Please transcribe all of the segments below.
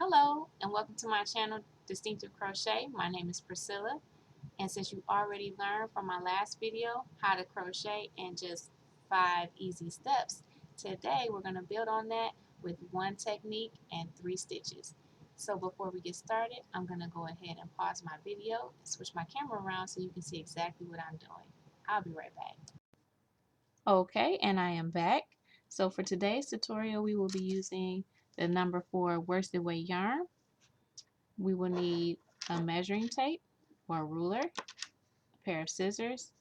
Hello and welcome to my channel Distinctive Crochet. My name is Priscilla, and since you already learned from my last video how to crochet in just 5 easy steps, today we're going to build on that with one technique and 3 stitches. So before we get started, I'm going to go ahead and pause my video and switch my camera around so you can see exactly what I'm doing. I'll be right back. Okay, and I am back. So for today's tutorial, we will be using the number 4 worsted weight yarn. We will need a measuring tape or a ruler, a pair of scissors,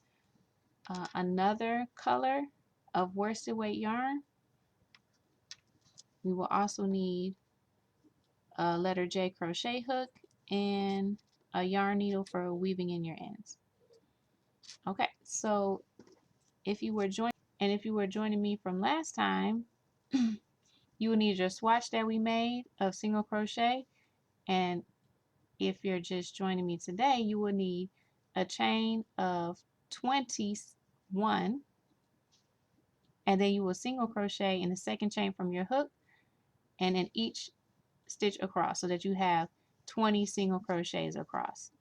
another color of worsted weight yarn. We will also need a letter J crochet hook and a yarn needle for weaving in your ends. Okay, so if you were joining me from last time, you will need your swatch that we made of single crochet, and if you're just joining me today, you will need a chain of 21, and then you will single crochet in the second chain from your hook and in each stitch across so that you have 20 single crochets across.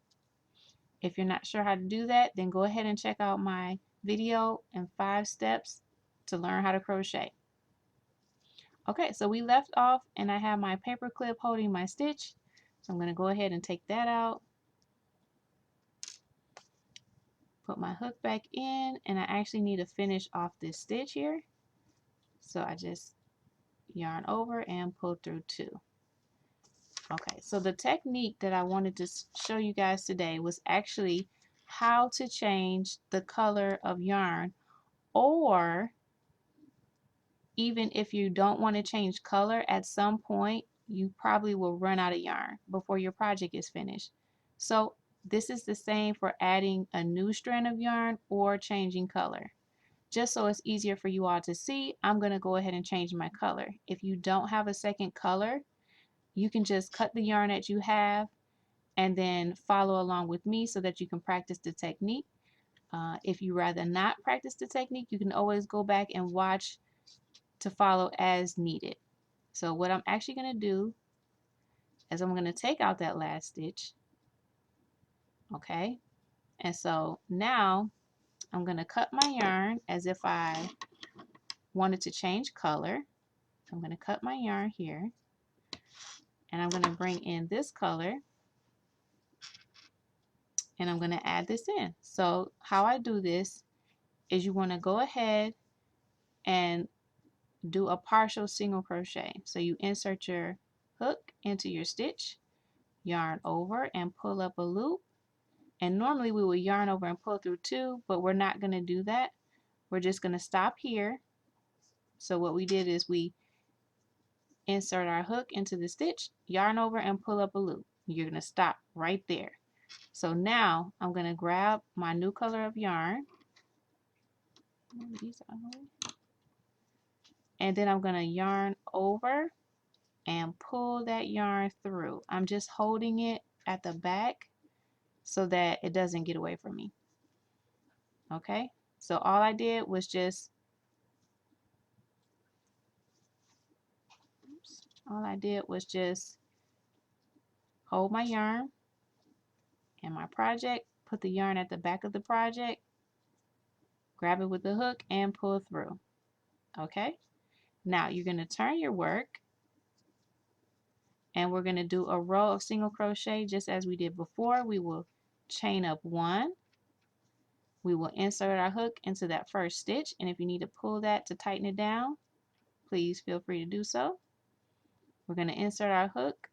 If you're not sure how to do that, then go ahead and check out my video in 5 steps to learn how to crochet. Okay, so we left off and I have my paper clip holding my stitch. So I'm going to go ahead and take that out. Put my hook back in, and I actually need to finish off this stitch here. So I just yarn over and pull through 2. Okay, so the technique that I wanted to show you guys today was actually how to change the color of yarn, or even if you don't want to change color, at some point you probably will run out of yarn before your project is finished. So this is the same for adding a new strand of yarn or changing color. Just so it's easier for you all to see, I'm going to go ahead and change my color. If you don't have a second color, you can just cut the yarn that you have and then follow along with me so that you can practice the technique. If you rather not practice the technique, you can always go back and watch to follow as needed. So what I'm actually going to do is I'm going to take out that last stitch. Okay, and so now I'm going to cut my yarn as if I wanted to change color. I'm going to cut my yarn here, and I'm going to bring in this color, and I'm going to add this in. So how I do this is you want to go ahead and do a partial single crochet. So you insert your hook into your stitch, yarn over and pull up a loop, and normally we would yarn over and pull through 2, but we're not going to do that. We're just going to stop here. So what we did is we insert our hook into the stitch, yarn over and pull up a loop. You're going to stop right there. So now I'm going to grab my new color of yarn, and then I'm going to yarn over and pull that yarn through. I'm just holding it at the back so that it doesn't get away from me. Okay, so all I did was just hold my yarn and my project, put the yarn at the back of the project, grab it with the hook and pull through. Okay, now you're going to turn your work, and we're going to do a row of single crochet just as we did before. We will chain up 1. We will insert our hook into that first stitch, and if you need to pull that to tighten it down, please feel free to do so. We're going to insert our hook,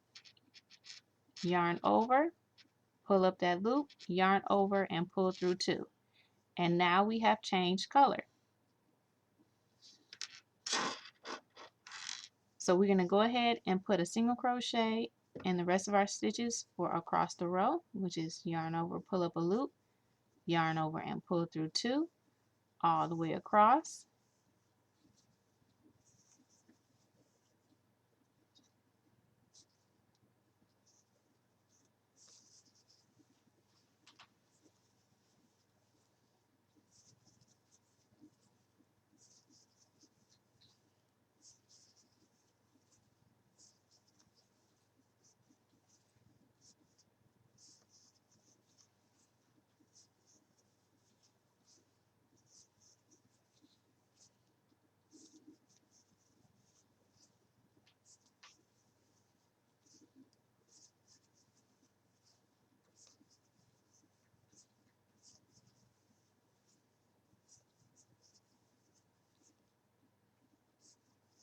yarn over, pull up that loop, yarn over and pull through 2. And now we have changed color. So we're going to go ahead and put a single crochet in the rest of our stitches for across the row, which is yarn over, pull up a loop, yarn over and pull through 2 all the way across.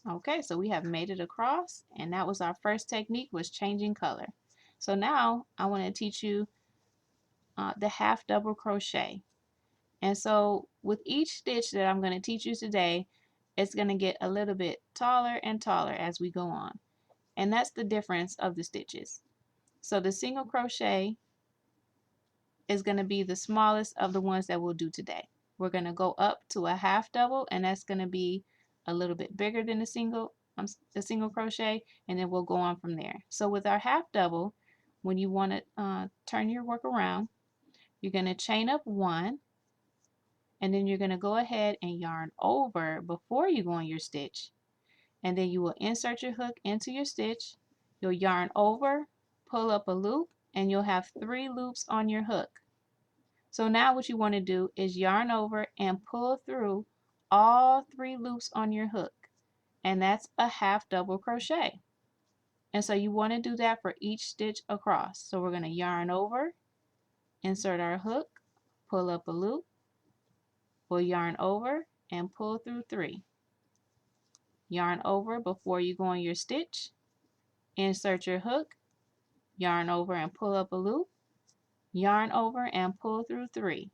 Okay, so we have made it across, and that was our first technique, was changing color. So now I want to teach you the half double crochet. And so with each stitch that I'm going to teach you today, it's going to get a little bit taller and taller as we go on. And that's the difference of the stitches. So the single crochet is going to be the smallest of the ones that we'll do today. We're going to go up to a half double, and that's going to be a little bit bigger than the single crochet, and then we'll go on from there. So with our half double, when you want to turn your work around, you're going to chain up one, and then you're going to go ahead and yarn over before you go on your stitch, and then you will insert your hook into your stitch. You'll yarn over, pull up a loop, and you'll have 3 loops on your hook. So now what you want to do is yarn over and pull through all 3 loops on your hook, and that's a half double crochet. And so you want to do that for each stitch across. So we're going to yarn over, insert our hook, pull up a loop, we'll yarn over and pull through 3. Yarn over before you go on your stitch, insert your hook, yarn over and pull up a loop, yarn over and pull through 3.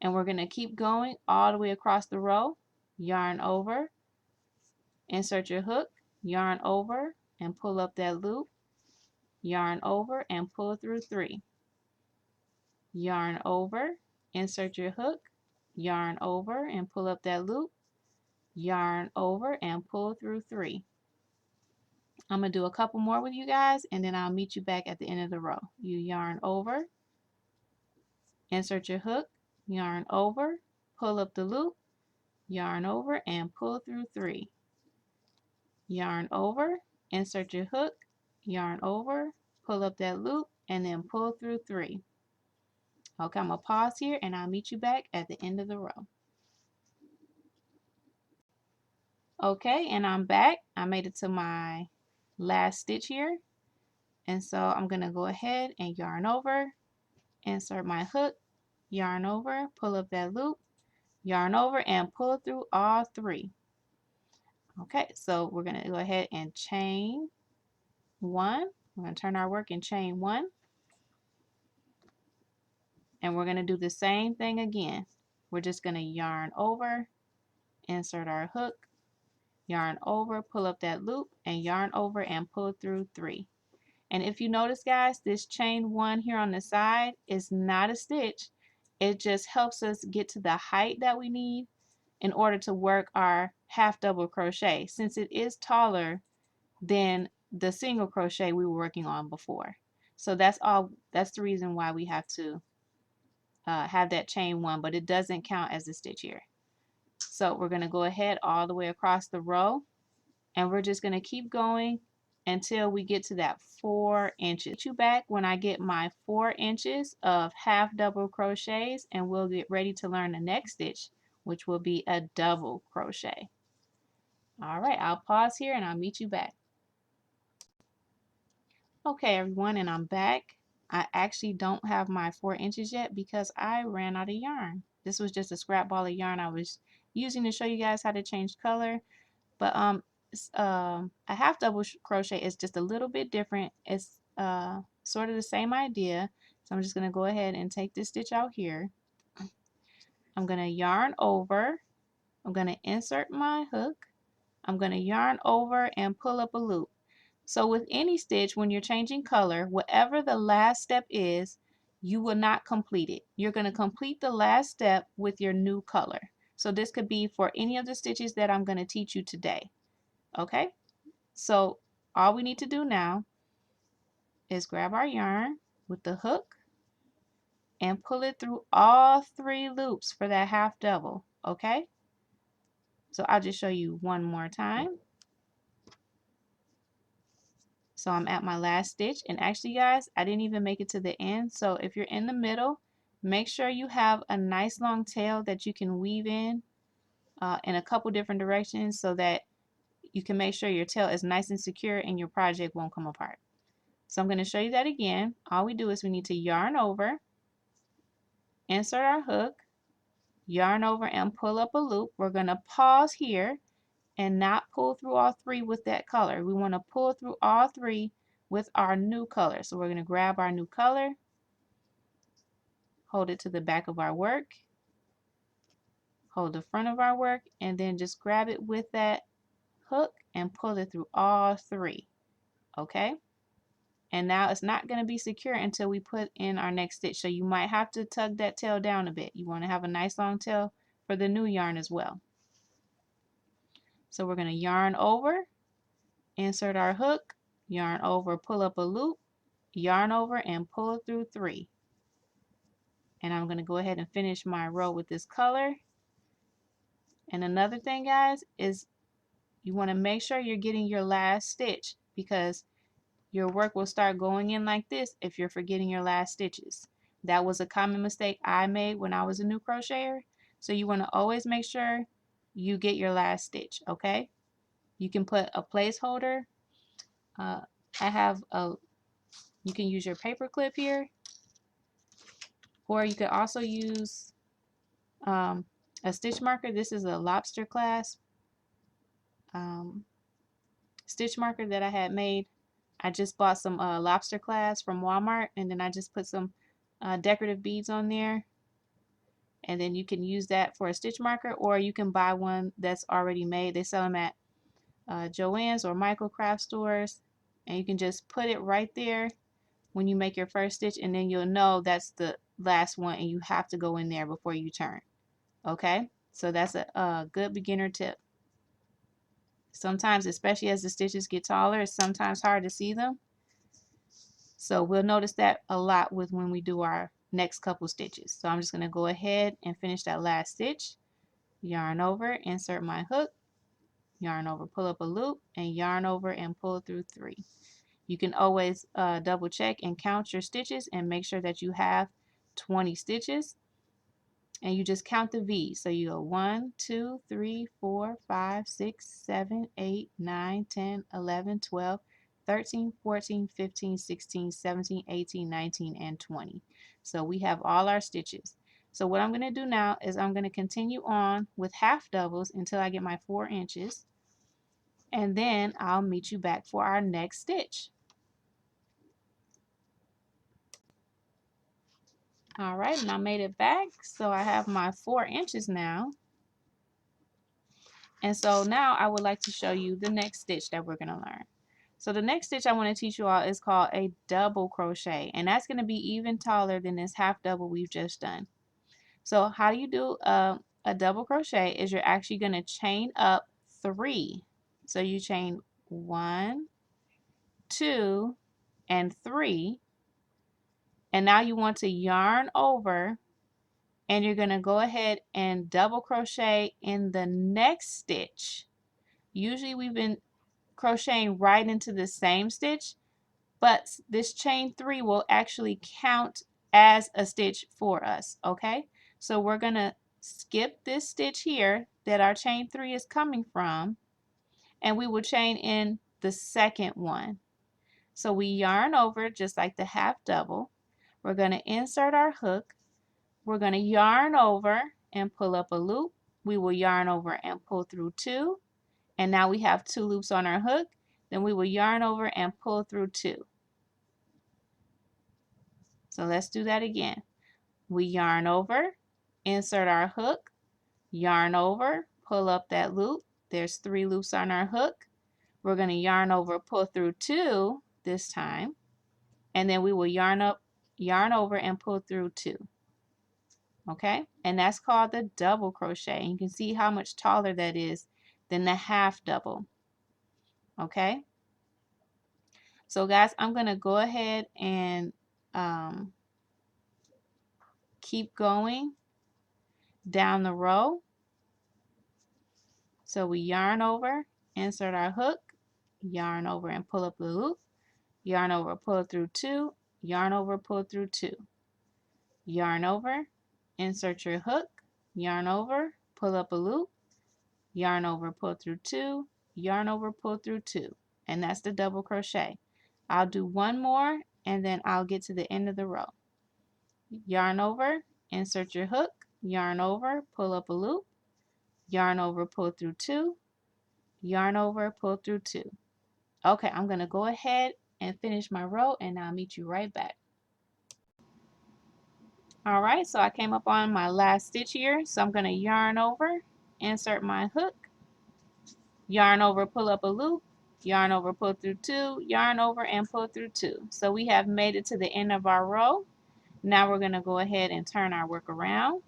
And we're going to keep going all the way across the row. Yarn over, insert your hook, yarn over and pull up that loop, yarn over and pull through 3. Yarn over, insert your hook, yarn over and pull up that loop, yarn over and pull through 3. I'm going to do a couple more with you guys, and then I'll meet you back at the end of the row. You yarn over, insert your hook, yarn over, pull up the loop, yarn over and pull through 3. Yarn over, insert your hook, yarn over, pull up that loop, and then pull through 3. Okay, I'm going to pause here, and I'll meet you back at the end of the row. Okay, and I'm back. I made it to my last stitch here. And so I'm going to go ahead and yarn over, insert my hook, yarn over, pull up that loop, yarn over and pull through all 3. Okay, so we're going to go ahead and chain 1. We're going to turn our work and chain 1. And we're going to do the same thing again. We're just going to yarn over, insert our hook, yarn over, pull up that loop, and yarn over and pull through 3. And if you notice, guys, this chain 1 here on the side is not a stitch. It just helps us get to the height that we need in order to work our half double crochet, since it is taller than the single crochet we were working on before. So that's the reason why we have to have that chain 1, but it doesn't count as a stitch here. So we're going to go ahead all the way across the row, and we're just going to keep going until we get to that 4 inches. I'll get you back when I get my 4 inches of half double crochets, and we'll get ready to learn the next stitch, which will be a double crochet. All right, I'll pause here and I'll meet you back. Okay, everyone, and I'm back. I actually don't have my 4 inches yet because I ran out of yarn. This was just a scrap ball of yarn I was using to show you guys how to change color. But a half double crochet is just a little bit different. It's sort of the same idea. So I'm just going to go ahead and take this stitch out here. I'm going to yarn over. I'm going to insert my hook. I'm going to yarn over and pull up a loop. So with any stitch, when you're changing color, whatever the last step is, you will not complete it. You're going to complete the last step with your new color. So this could be for any of the stitches that I'm going to teach you today. Okay, so all we need to do now is grab our yarn with the hook and pull it through all 3 loops for that half double. Okay, so I'll just show you one more time. So I'm at my last stitch, and actually, guys, I didn't even make it to the end. So if you're in the middle, make sure you have a nice long tail that you can weave in a couple different directions, so that you can make sure your tail is nice and secure and your project won't come apart. So I'm going to show you that again. All we do is we need to yarn over, insert our hook, yarn over and pull up a loop. We're going to pause here and not not pull through all three with that color. We want to pull through all three with our new color. So we're going to grab our new color, hold it to the back of our work, hold the front of our work, and then just grab it with that hook and pull it through all three. Okay? And now it's not going to be secure until we put in our next stitch. So you might have to tug that tail down a bit. You want to have a nice long tail for the new yarn as well. So we're going to yarn over, insert our hook, yarn over, pull up a loop, yarn over, and pull through three. And I'm going to go ahead and finish my row with this color. And another thing, guys, is you want to make sure you're getting your last stitch, because your work will start going in like this if you're forgetting your last stitches. That was a common mistake I made when I was a new crocheter. So you want to always make sure you get your last stitch, okay? You can put a placeholder. You can use your paper clip here, or you could also use a stitch marker. This is a lobster clasp stitch marker that I had made. I just bought some lobster clasps from Walmart, and then I just put some decorative beads on there, and then you can use that for a stitch marker, or you can buy one that's already made. They sell them at Joann's or Michael craft stores, and you can just put it right there when you make your first stitch, and then you'll know that's the last one and you have to go in there before you turn. Okay, so that's a good beginner tip. Sometimes, especially as the stitches get taller, it's sometimes hard to see them. So we'll notice that a lot with when we do our next couple stitches. So I'm just going to go ahead and finish that last stitch. Yarn over, insert my hook, yarn over, pull up a loop, and yarn over and pull through three. You can always double check and count your stitches and make sure that you have 20 stitches. And you just count the V's. So you go 1, 2, 3, 4, 5, 6, 7, 8, 9, 10, 11, 12, 13, 14, 15, 16, 17, 18, 19, and 20. So we have all our stitches. So what I'm going to do now is I'm going to continue on with half doubles until I get my 4 inches. And then I'll meet you back for our next stitch. All right, and I made it back. So I have my 4 inches now. And so now I would like to show you the next stitch that we're going to learn. So the next stitch I want to teach you all is called a double crochet, and that's going to be even taller than this half double we've just done. So how you do a double crochet is you're actually going to chain up 3. So you chain 1, 2, and 3, and now you want to yarn over, and you're going to go ahead and double crochet in the next stitch. Usually we've been crocheting right into the same stitch, but this chain 3 will actually count as a stitch for us, okay? So we're going to skip this stitch here that our chain 3 is coming from, and we will chain in the second one. So we yarn over just like the half double. We're going to insert our hook. We're going to yarn over and pull up a loop. We will yarn over and pull through 2. And now we have 2 loops on our hook. Then we will yarn over and pull through 2. So let's do that again. We yarn over, insert our hook, yarn over, pull up that loop. There's 3 loops on our hook. We're going to yarn over, pull through 2 this time. And then we will yarn over and pull through 2. Okay, and that's called the double crochet. And you can see how much taller that is than the half double. Okay, so guys, I'm going to go ahead and keep going down the row. So we yarn over, insert our hook, yarn over and pull up the loop, yarn over, pull through 2, yarn over, pull through 2, yarn over, insert your hook, yarn over, pull up a loop, yarn over, pull through 2, yarn over, pull through 2, and that's the double crochet. I'll do one more and then I'll get to the end of the row. Yarn over, insert your hook, yarn over, pull up a loop, yarn over, pull through 2, yarn over, pull through 2. Okay, I'm going to go ahead and finish my row, and I'll meet you right back. Alright, so I came up on my last stitch here, so I'm going to yarn over, insert my hook, yarn over, pull up a loop, yarn over, pull through 2, yarn over, and pull through 2. So we have made it to the end of our row. Now we're going to go ahead and turn our work around.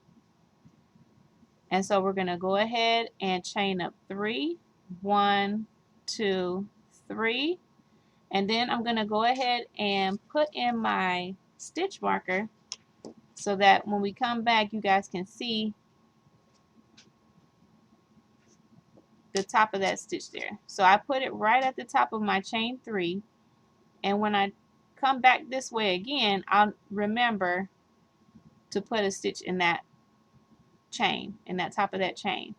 And so we're going to go ahead and chain up 3, 1, 2, 3. And then I'm going to go ahead and put in my stitch marker so that when we come back, you guys can see the top of that stitch there. So I put it right at the top of my chain 3, and when I come back this way again, I'll remember to put a stitch in that chain, in that top of that chain.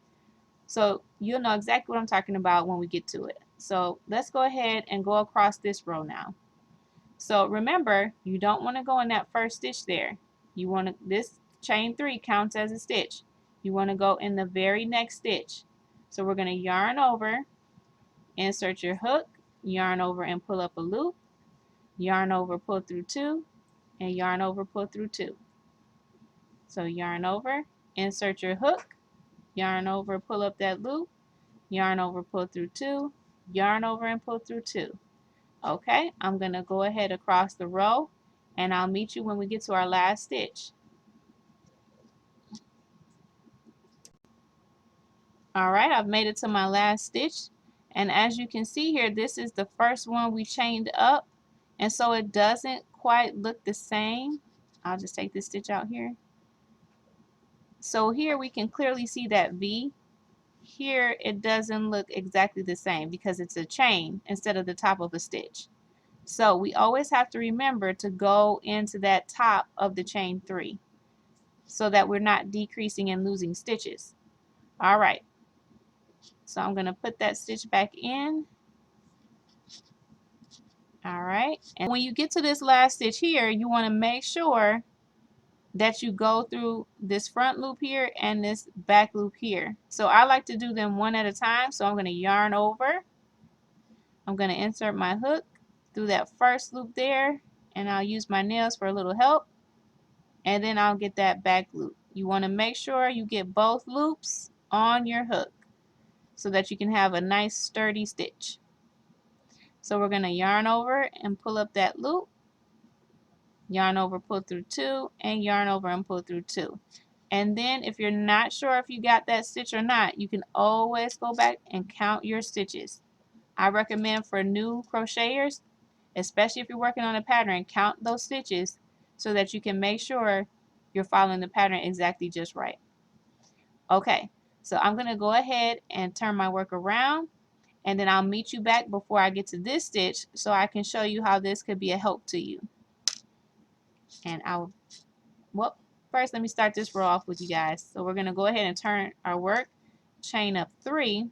So you'll know exactly what I'm talking about when we get to it. So let's go ahead and go across this row now. So remember, you don't want to go in that first stitch there. You want to, this chain 3 counts as a stitch. You want to go in the very next stitch. So we're going to yarn over, insert your hook, yarn over and pull up a loop, yarn over, pull through 2, and yarn over, pull through 2. So yarn over, insert your hook, yarn over, pull up that loop, yarn over, pull through 2, yarn over and pull through 2. Okay, I'm going to go ahead across the row, and I'll meet you when we get to our last stitch. Alright, I've made it to my last stitch, and as you can see here, this is the first one we chained up, and so it doesn't quite look the same. I'll just take this stitch out here. So here we can clearly see that V. Here it doesn't look exactly the same because it's a chain instead of the top of a stitch. So we always have to remember to go into that top of the chain 3 so that we're not decreasing and losing stitches. Alright, so I'm going to put that stitch back in. Alright, and when you get to this last stitch here, you want to make sure that you go through this front loop here and this back loop here. So I like to do them one at a time. So I'm going to yarn over. I'm going to insert my hook through that first loop there, and I'll use my nails for a little help, and then I'll get that back loop. You want to make sure you get both loops on your hook so that you can have a nice sturdy stitch. So we're going to yarn over and pull up that loop, yarn over, pull through 2, and yarn over and pull through 2. And then if you're not sure if you got that stitch or not, you can always go back and count your stitches. I recommend for new crocheters, especially if you're working on a pattern, count those stitches so that you can make sure you're following the pattern exactly just right. Okay, so I'm going to go ahead and turn my work around, and then I'll meet you back before I get to this stitch so I can show you how this could be a help to you. And well, first let me start this row off with you guys. So we're going to go ahead and turn our work, chain up 3,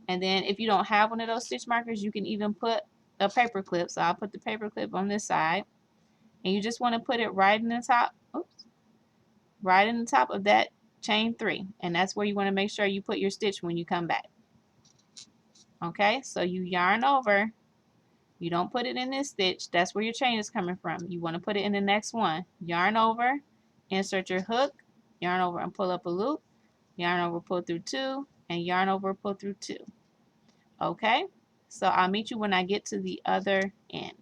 and then if you don't have one of those stitch markers, you can even put a paper clip. So I'll put the paper clip on this side, and you just want to put it right in the top, right in the top of that chain 3, and that's where you want to make sure you put your stitch when you come back. Okay, so you yarn over. You don't put it in this stitch. That's where your chain is coming from. You want to put it in the next one. Yarn over, insert your hook, yarn over and pull up a loop, yarn over, pull through 2, and yarn over, pull through 2. Okay, so I'll meet you when I get to the other end.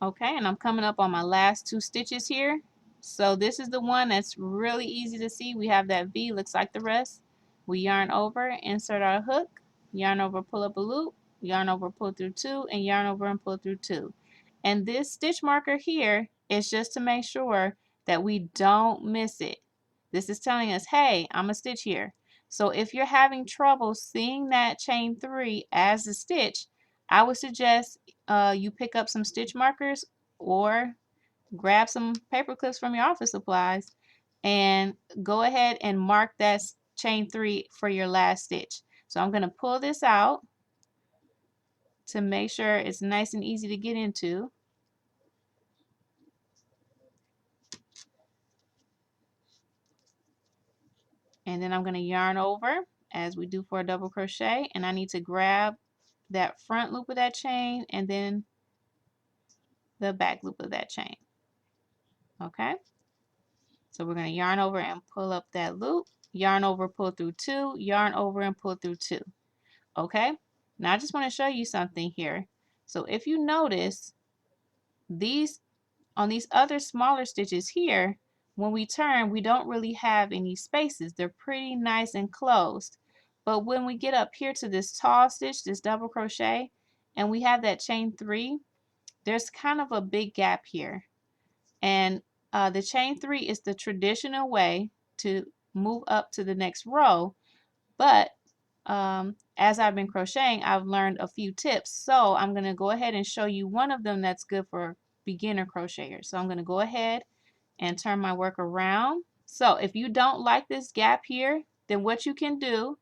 Okay, and I'm coming up on my last 2 stitches here. So this is the one that's really easy to see. We have that V, looks like the rest. We yarn over, insert our hook, yarn over, pull up a loop, yarn over, pull through 2, and yarn over and pull through 2. And this stitch marker here is just to make sure that we don't miss it. This is telling us, hey, I'm a stitch here. So if you're having trouble seeing that chain 3 as a stitch, I would suggest you pick up some stitch markers or grab some paper clips from your office supplies and go ahead and mark that chain 3 for your last stitch. So I'm going to pull this out to make sure it's nice and easy to get into. and then I'm going to yarn over as we do for a double crochet, and I need to grab that front loop of that chain and then the back loop of that chain. Okay, so we're going to yarn over and pull up that loop, yarn over, pull through 2, yarn over and pull through 2. Okay, now I just want to show you something here. So if you notice, these on these other smaller stitches here, when we turn, we don't really have any spaces. They're pretty nice and closed. But when we get up here to this tall stitch, this double crochet, and we have that chain 3, there's kind of a big gap here. And the chain 3 is the traditional way to move up to the next row. But as I've been crocheting, I've learned a few tips. So I'm going to go ahead and show you one of them that's good for beginner crocheters. So I'm going to go ahead and turn my work around. So if you don't like this gap here, then what you can do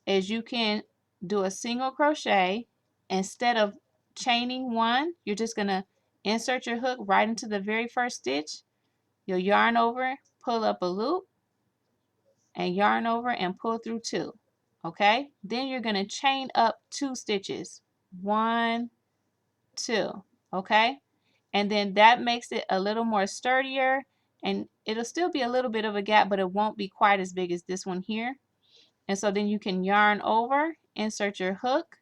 is you can do a single crochet. Instead of chaining 1, you're just going to insert your hook right into the very first stitch. You'll yarn over, pull up a loop, and yarn over and pull through 2. Okay, then you're going to chain up 2 stitches, 1, 2. Okay, and then that makes it a little more sturdier, and it'll still be a little bit of a gap, but it won't be quite as big as this one here. And so then you can yarn over, insert your hook,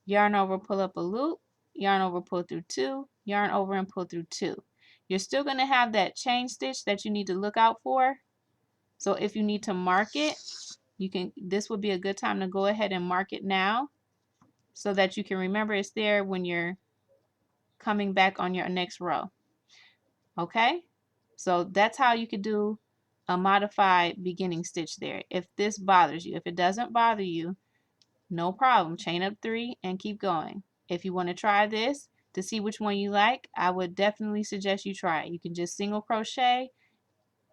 yarn over, pull up a loop, yarn over, pull through 2, yarn over and pull through 2. You're still going to have that chain stitch that you need to look out for. So if you need to mark it, you can. This would be a good time to go ahead and mark it now so that you can remember it's there when you're coming back on your next row. Okay, so that's how you could do a modified beginning stitch there. If this bothers you, if it doesn't bother you, no problem. Chain up 3 and keep going. If you want to try this to see which one you like, I would definitely suggest you try it. You can just single crochet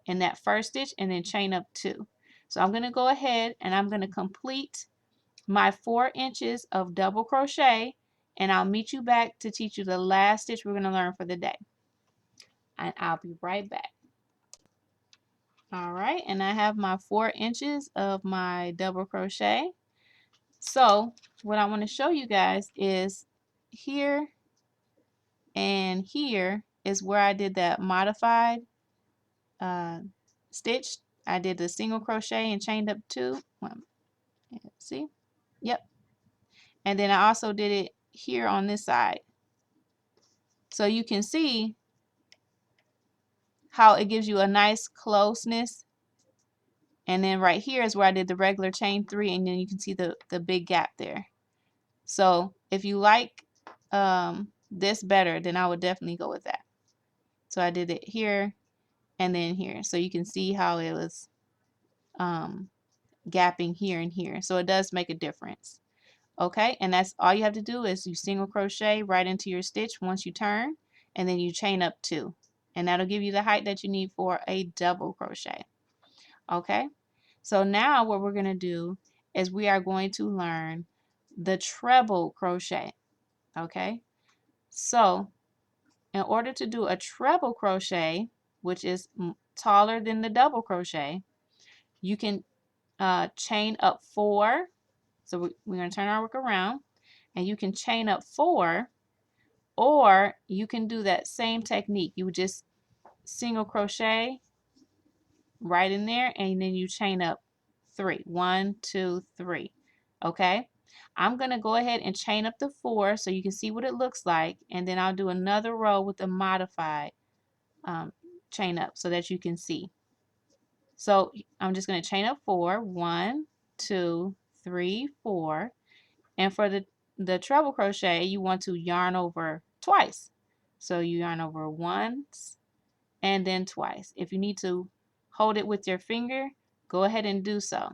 in that first stitch and then chain up 2. So I'm going to go ahead and I'm going to complete my 4 inches of double crochet, and I'll meet you back to teach you the last stitch we're going to learn for the day. And I'll be right back. Alright, and I have my 4 inches of my double crochet. So what I want to show you guys is here and here is where I did that modified stitch. I did the single crochet and chained up 2. See? Yep. And then I also did it here on this side. So you can see how it gives you a nice closeness. And then right here is where I did the regular chain 3, and then you can see the big gap there. So if you like this better, then I would definitely go with that. So I did it here and then here. So you can see how it was gapping here and here. So it does make a difference. Okay, and that's all you have to do is you single crochet right into your stitch once you turn, and then you chain up 2. And that'll give you the height that you need for a double crochet. Okay, so now what we're going to do is we are going to learn the treble crochet. Okay, so in order to do a treble crochet, which is taller than the double crochet, you can chain up 4. So we're going to turn our work around, and you can chain up 4, or you can do that same technique. You would just single crochet right in there, and then you chain up 3. 1, 2, 3. Okay, I'm going to go ahead and chain up the 4 so you can see what it looks like, and then I'll do another row with a modified chain up so that you can see. So I'm just going to chain up 4. 1, 2, 3, 4. And for the treble crochet, you want to yarn over twice. So you yarn over once and then twice. If you need to hold it with your finger, go ahead and do so.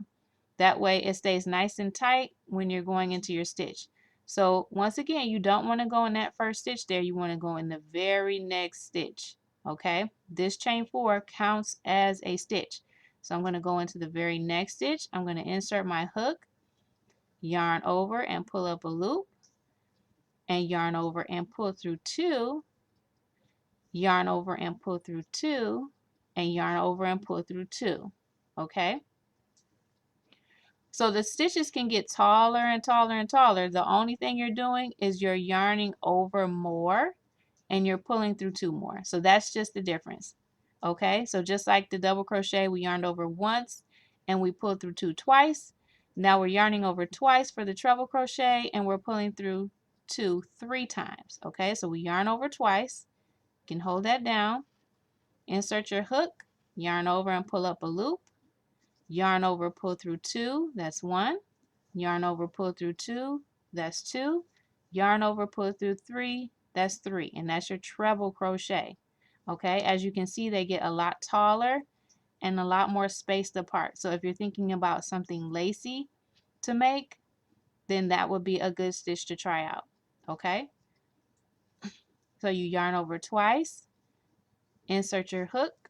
That way it stays nice and tight when you're going into your stitch. So once again, you don't want to go in that first stitch there. You want to go in the very next stitch. Okay, this chain 4 counts as a stitch. So I'm going to go into the very next stitch. I'm going to insert my hook, yarn over and pull up a loop, and yarn over and pull through 2, yarn over and pull through 2, and yarn over and pull through 2. Okay, So the stitches can get taller and taller and taller. The only thing you're doing is you're yarning over more and you're pulling through 2 more. So that's just the difference. Okay, so just like the double crochet, we yarned over once and we pulled through 2 twice. Now we're yarning over twice for the treble crochet and we're pulling through 2 3 times. Okay, so we yarn over twice. You can hold that down. Insert your hook, yarn over and pull up a loop. Yarn over, pull through 2, that's 1. Yarn over, pull through 2, that's 2. Yarn over, pull through 3, that's 3. And that's your treble crochet. Okay, as you can see, they get a lot taller and a lot more spaced apart. So if you're thinking about something lacy to make, then that would be a good stitch to try out. Okay, so you yarn over twice, insert your hook,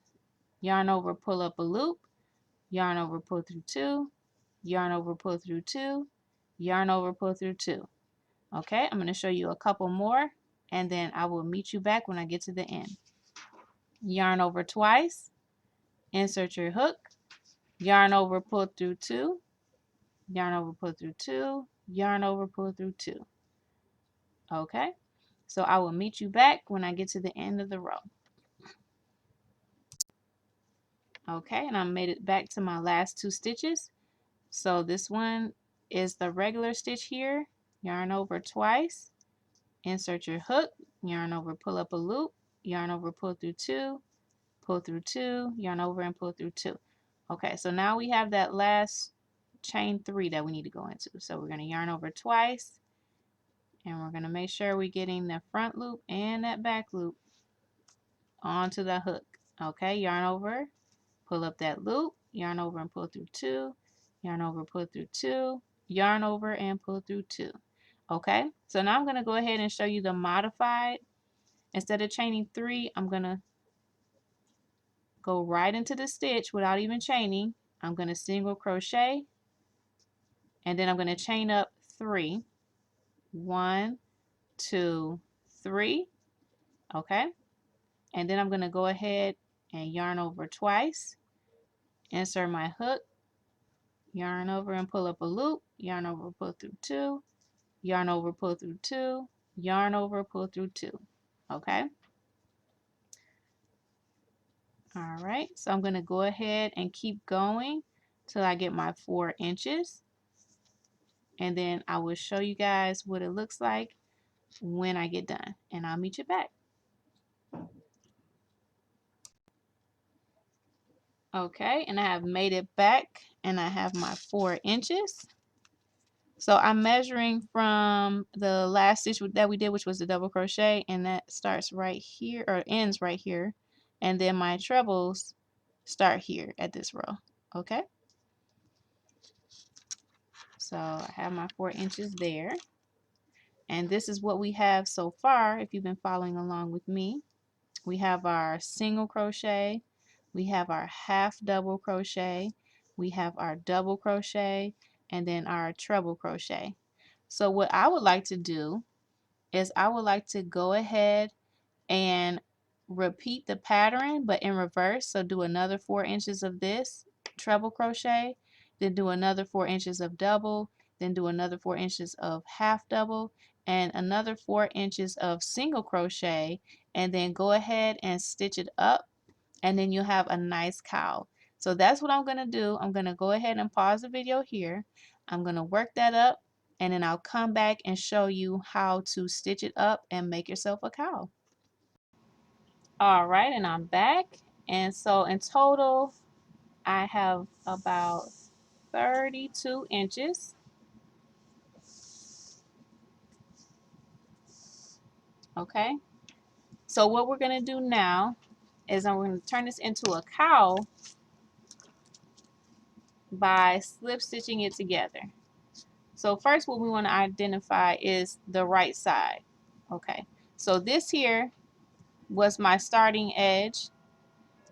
yarn over, pull up a loop, yarn over, pull through 2, yarn over, pull through 2, yarn over, pull through 2. Okay, I'm going to show you a couple more and then I will meet you back when I get to the end. Yarn over twice, insert your hook, yarn over, pull through 2, yarn over, pull through 2, yarn over, pull through 2. Okay, so I will meet you back when I get to the end of the row. Okay, and I made it back to my last 2 stitches. So this one is the regular stitch here. Yarn over twice, insert your hook, yarn over, pull up a loop, yarn over, pull through 2, pull through 2, yarn over and pull through 2. Okay, so now we have that last chain 3 that we need to go into. So we're going to yarn over twice and we're going to make sure we're getting the front loop and that back loop onto the hook. Okay, yarn over, pull up that loop, yarn over and pull through 2, yarn over, pull through 2, yarn over and pull through 2. Okay, so now I'm going to go ahead and show you the modified. Instead of chaining 3, I'm going to go right into the stitch without even chaining. I'm going to single crochet and then I'm going to chain up 3. 1, 2, 3. Okay, and then I'm going to go ahead and yarn over twice, insert my hook, yarn over and pull up a loop, yarn over, pull through 2, yarn over, pull through 2, yarn over, pull through 2. Okay, all right, so I'm going to go ahead and keep going till I get my 4 inches, and then I will show you guys what it looks like when I get done, and I'll meet you back. Okay, and I have made it back and I have my 4 inches. So I'm measuring from the last stitch that we did, which was the double crochet, and that starts right here or ends right here. And then my trebles start here at this row. Okay, so I have my 4 inches there. And this is what we have so far if you've been following along with me. We have our single crochet, we have our half double crochet, we have our double crochet, and then our treble crochet. So what I would like to do is I would like to go ahead and repeat the pattern but in reverse. So do another 4 inches of this treble crochet, then do another 4 inches of double, then do another 4 inches of half double, and another 4 inches of single crochet, and then go ahead and stitch it up, and then you'll have a nice cowl. So that's what I'm going to do. I'm going to go ahead and pause the video here. I'm going to work that up, and then I'll come back and show you how to stitch it up and make yourself a cowl. All right, and I'm back. And so in total, I have about 32 inches. Okay, so what we're going to do now is I'm going to turn this into a cowl by slip stitching it together. So first what we want to identify is the right side. Okay, so this here was my starting edge,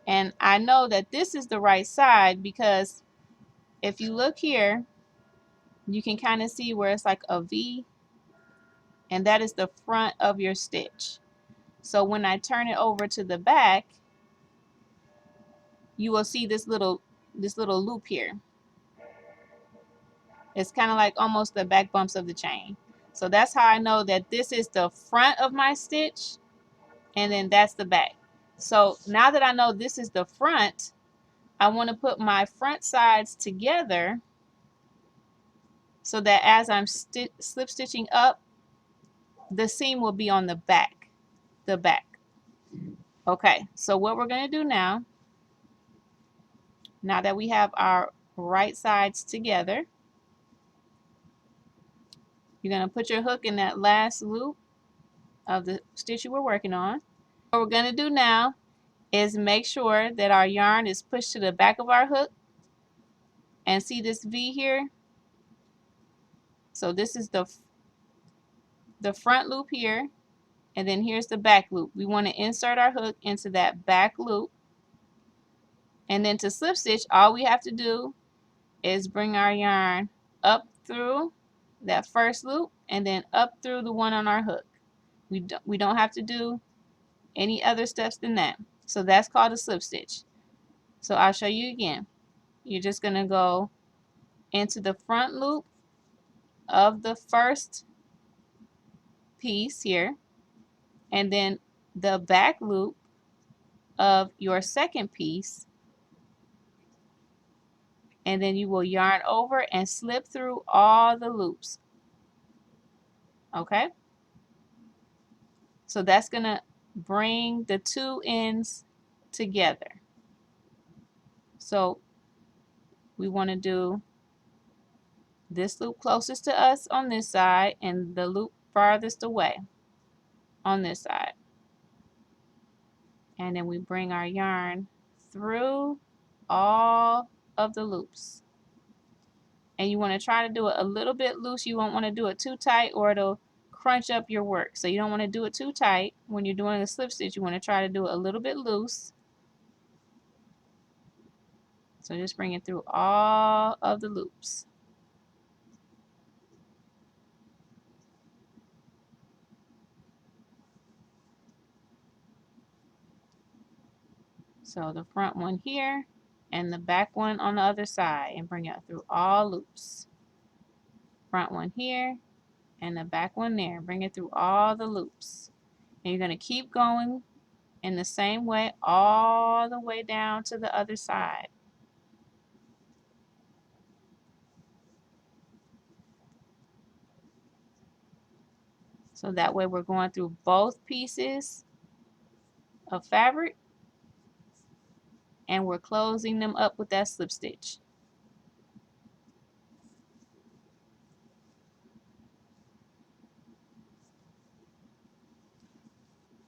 and I know that this is the right side because if you look here, you can kind of see where it's like a V, and that is the front of your stitch. So when I turn it over to the back, you will see this little loop here. It's kind of like almost the back bumps of the chain. So that's how I know that this is the front of my stitch, and then that's the back. So now that I know this is the front, I want to put my front sides together so that as I'm slip stitching up, the seam will be on the back. Okay, so what we're going to do now that we have our right sides together, you're going to put your hook in that last loop of the stitch you were working on. What we're going to do now is make sure that our yarn is pushed to the back of our hook, and see this V here. So this is the front loop here, and then here's the back loop. We want to insert our hook into that back loop, and then to slip stitch, all we have to do is bring our yarn up through that first loop and then up through the one on our hook. We don't have to do any other steps than that. So that's called a slip stitch. So I'll show you again. You're just going to go into the front loop of the first piece here, and then the back loop of your second piece, and then you will yarn over and slip through all the loops. Okay, so that's gonna bring the two ends together. So we want to do this loop closest to us on this side and the loop farthest away on this side, and then we bring our yarn through all of the loops. And you want to try to do it a little bit loose. You won't want to do it too tight, or it'll crunch up your work. So you don't want to do it too tight when you're doing a slip stitch. You want to try to do it a little bit loose. So just bring it through all of the loops. So the front one here and the back one on the other side, and bring it through all loops. Front one here and the back one there. Bring it through all the loops. And you're going to keep going in the same way all the way down to the other side. So that way we're going through both pieces of fabric and we're closing them up with that slip stitch.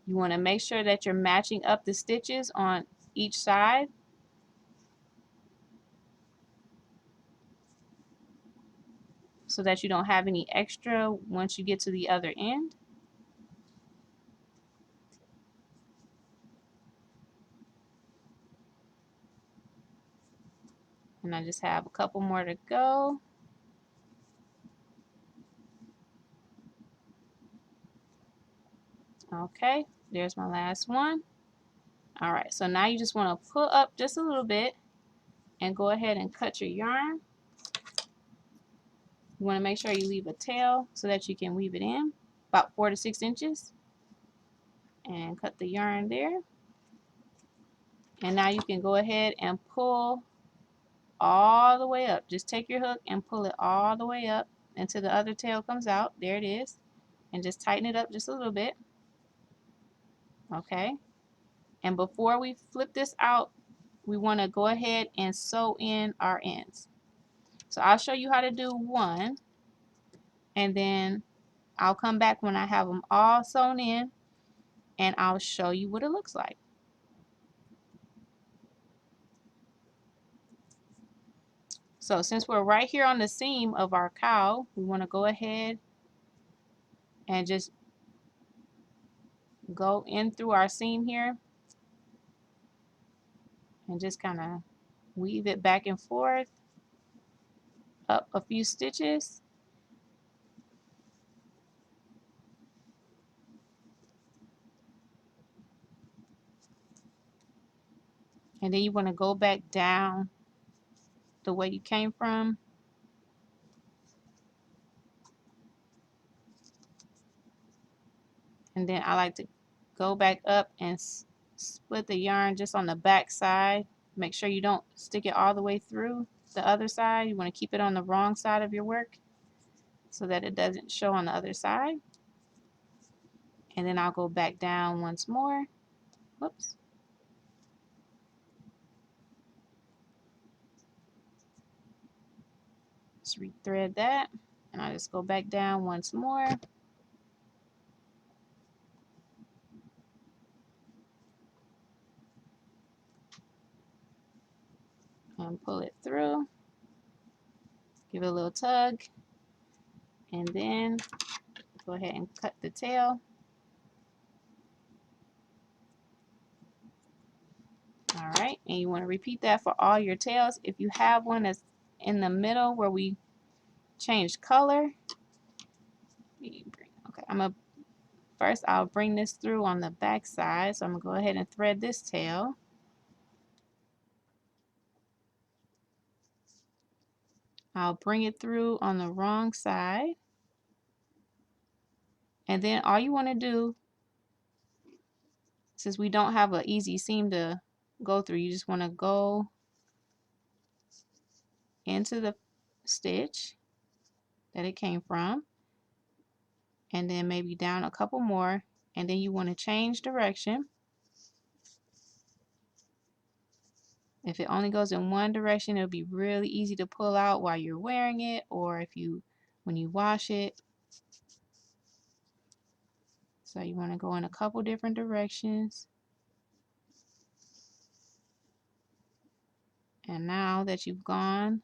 You want to make sure that you're matching up the stitches on each side. So that you don't have any extra once you get to the other end. And I just have a couple more to go. Okay, there's my last one. All right, so now you just want to pull up just a little bit and go ahead and cut your yarn. You want to make sure you leave a tail so that you can weave it in, about 4 to 6 inches. And cut the yarn there. And now you can go ahead and pull all the way up. Just take your hook and pull it all the way up until the other tail comes out. There it is. And just tighten it up just a little bit. Okay. And before we flip this out, we want to go ahead and sew in our ends. So I'll show you how to do one, and then I'll come back when I have them all sewn in, and I'll show you what it looks like. So since we're right here on the seam of our cowl, we want to go ahead and just go in through our seam here and just kind of weave it back and forth up a few stitches. And then you want to go back down the way you came from And then I like to go back up and split the yarn just on the back side. Make sure you don't stick it all the way through the other side. You want to keep it on the wrong side of your work so that it doesn't show on the other side. And then I'll go back down once more. Whoops. Just rethread that. And I just go back down once more. And pull it through. Give it a little tug. And then go ahead and cut the tail. All right, and you want to repeat that for all your tails. If you have one that's in the middle where we change color, okay, first I'll bring this through on the back side. So I'm gonna go ahead and thread this tail. I'll bring it through on the wrong side. And then all you want to do, since we don't have an easy seam to go through, you just want to go into the stitch that it came from, and then maybe down a couple more, and then you want to change direction. If it only goes in one direction, it'll be really easy to pull out while you're wearing it, or when you wash it. So you want to go in a couple different directions. And now that you've gone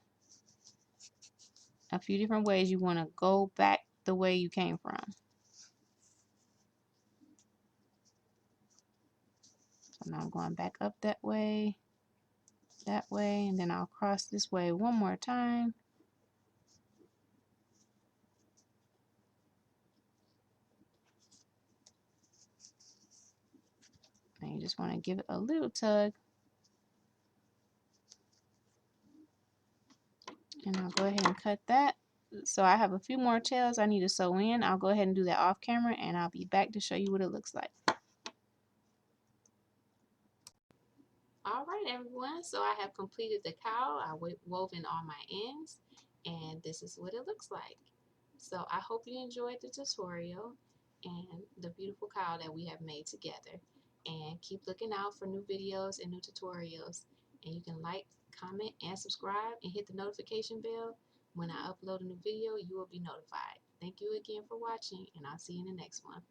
a few different ways, you want to go back the way you came from. So now I'm going back up that way, and then I'll cross this way one more time. And you just want to give it a little tug. And I'll go ahead and cut that. So I have a few more tails I need to sew in. I'll go ahead and do that off camera, and I'll be back to show you what it looks like. All right, everyone, so I have completed the cowl. I woven all my ends, and this is what it looks like. So I hope you enjoyed the tutorial and the beautiful cowl that we have made together. And keep looking out for new videos and new tutorials. And you can like, comment, and subscribe, and hit the notification bell. When I upload a new video, you will be notified. Thank you again for watching, and I'll see you in the next one.